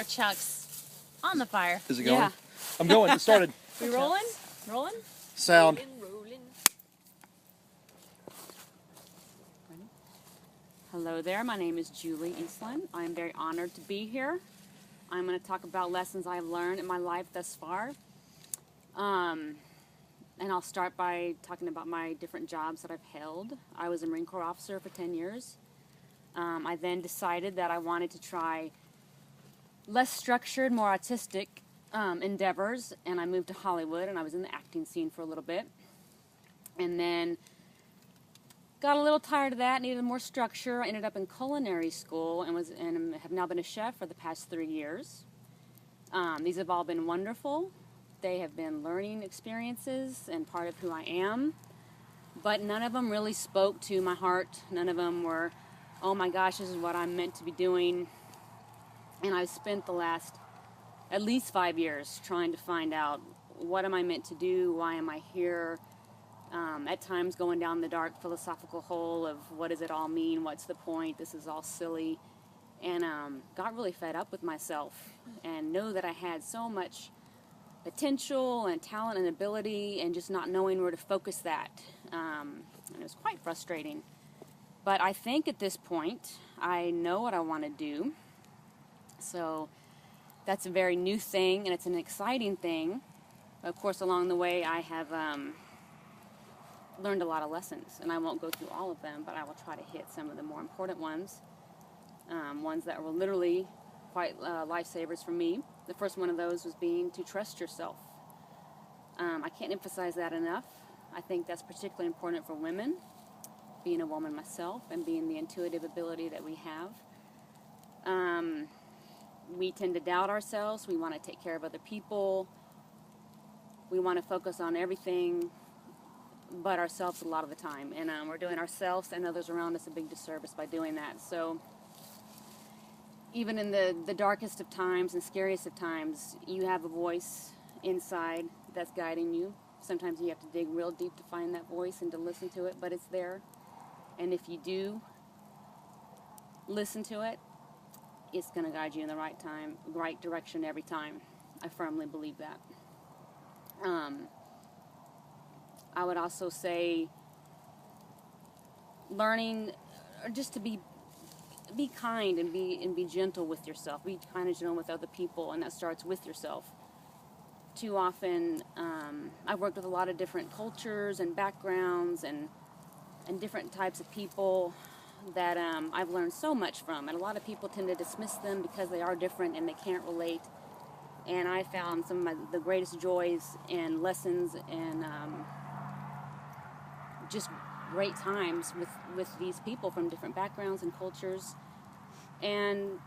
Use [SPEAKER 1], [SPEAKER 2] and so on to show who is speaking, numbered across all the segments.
[SPEAKER 1] Chuck's on the fire.
[SPEAKER 2] Is it going?
[SPEAKER 3] Yeah.
[SPEAKER 2] I'm going. It started.
[SPEAKER 3] We rolling? Rolling?
[SPEAKER 2] Sound.
[SPEAKER 4] Rolling.
[SPEAKER 3] Hello there, my name is Julie Eastland. I am very honored to be here. I'm going to talk about lessons I've learned in my life thus far. And I'll start by talking about my different jobs that I've held. I was a Marine Corps officer for 10 years. I then decided that I wanted to try less structured, more artistic endeavors, and I moved to Hollywood, and I was in the acting scene for a little bit. And then got a little tired of that, needed more structure. I ended up in culinary school and have now been a chef for the past 3 years. These have all been wonderful. They have been learning experiences and part of who I am, but none of them really spoke to my heart. None of them were, oh my gosh, this is what I'm meant to be doing. And I've spent the last at least 5 years trying to find out, what am I meant to do? Why am I here? At times going down the dark philosophical hole of what does it all mean? What's the point? This is all silly. And got really fed up with myself and know that I had so much potential and talent and ability and just not knowing where to focus that. And it was quite frustrating. But I think at this point, I know what I want to do. So that's a very new thing, and it's an exciting thing. Of course, along the way, I have learned a lot of lessons, and I won't go through all of them, but I will try to hit some of the more important ones, ones that were literally quite lifesavers for me. The first one of those was being to trust yourself. I can't emphasize that enough. I think that's particularly important for women, being a woman myself, and being the intuitive ability that we have. We tend to doubt ourselves. We want to take care of other people. We want to focus on everything but ourselves a lot of the time. And we're doing ourselves and others around us a big disservice by doing that. So even in the darkest of times and scariest of times, you have a voice inside that's guiding you. Sometimes you have to dig real deep to find that voice and to listen to it, but it's there. And if you do listen to it, it's going to guide you in the right direction every time. I firmly believe that. I would also say learning just to be kind and be gentle with yourself. Be kind and gentle with other people, and that starts with yourself. Too often, I've worked with a lot of different cultures and backgrounds and different types of people that I've learned so much from. And a lot of people tend to dismiss them because they are different and they can't relate. And I found some of the greatest joys and lessons and just great times with these people from different backgrounds and cultures. And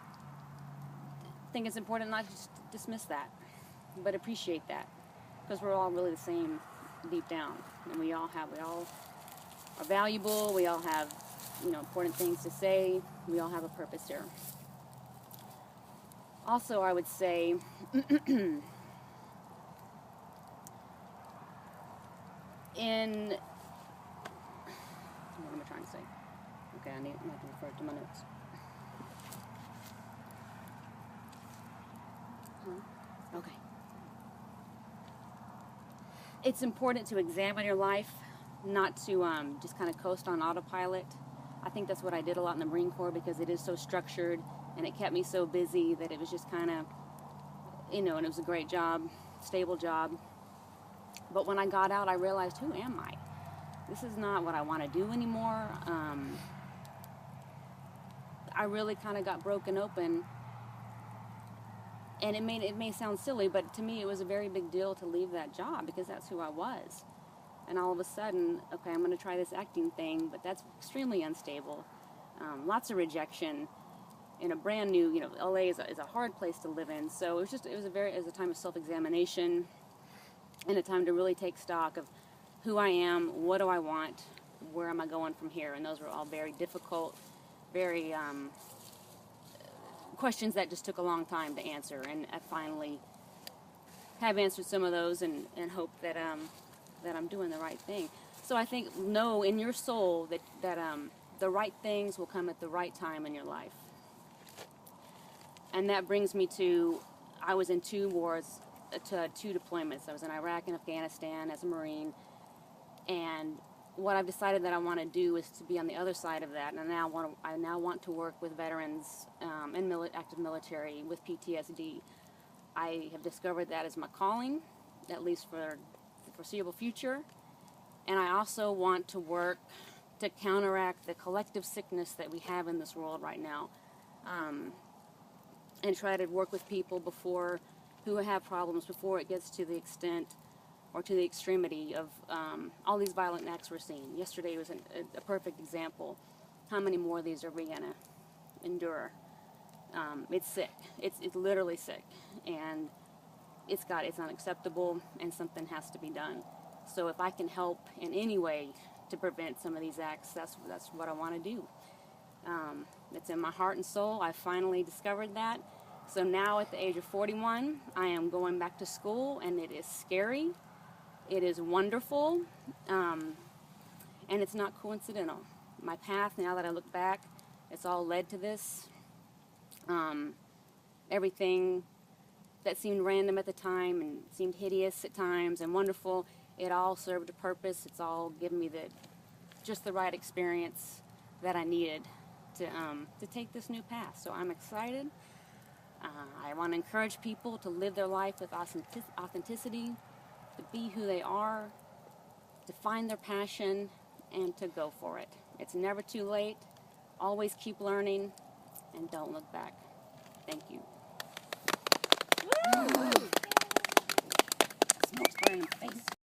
[SPEAKER 3] I think it's important not to just dismiss that, but appreciate that, because we're all really the same deep down, and we all are valuable. We all have, important things to say. We all have a purpose here. Also, I would say what am I trying to say? Okay, I need to refer to my notes. Okay. It's important to examine your life, not to just kind of coast on autopilot. I think that's what I did a lot in the Marine Corps, because it is so structured and it kept me so busy that it was just kind of, and it was a great job, stable job. But when I got out, I realized, who am I? This is not what I want to do anymore. I really kind of got broken open, and it may sound silly, but to me it was a very big deal to leave that job, because that's who I was. And all of a sudden, okay, I'm going to try this acting thing, but that's extremely unstable. Lots of rejection in a brand new, LA is a hard place to live in. So it was a time of self-examination, and a time to really take stock of who I am, what do I want, where am I going from here? And those were all very difficult, very questions that just took a long time to answer. And I finally have answered some of those, and hope that I'm doing the right thing. So I think, know in your soul that the right things will come at the right time in your life. And that brings me to, I was in 2 wars, to 2 deployments. I was in Iraq and Afghanistan as a Marine. And what I've decided that I want to do is to be on the other side of that. And I now want to work with veterans and active military with PTSD. I have discovered that as my calling, at least for the foreseeable future. And I also want to work to counteract the collective sickness that we have in this world right now. And try to work with people who have problems before it gets to the extent or to the extremity of all these violent acts we're seeing. Yesterday was a perfect example. How many more of these are we gonna endure? It's sick. It's literally sick, and it's unacceptable, and something has to be done. So if I can help in any way to prevent some of these acts, that's what I want to do. It's in my heart and soul. I finally discovered that. So now at the age of 41, I am going back to school, and it is scary. It is wonderful, and it's not coincidental. My path, now that I look back, it's all led to this. Everything that seemed random at the time and seemed hideous at times and wonderful, it all served a purpose. It's all given me just the right experience that I needed to take this new path. So I'm excited. I want to encourage people to live their life with authenticity, to be who they are, to find their passion, and to go for it. It's never too late. Always keep learning, and don't look back. Thank you. Smoke's burning my face.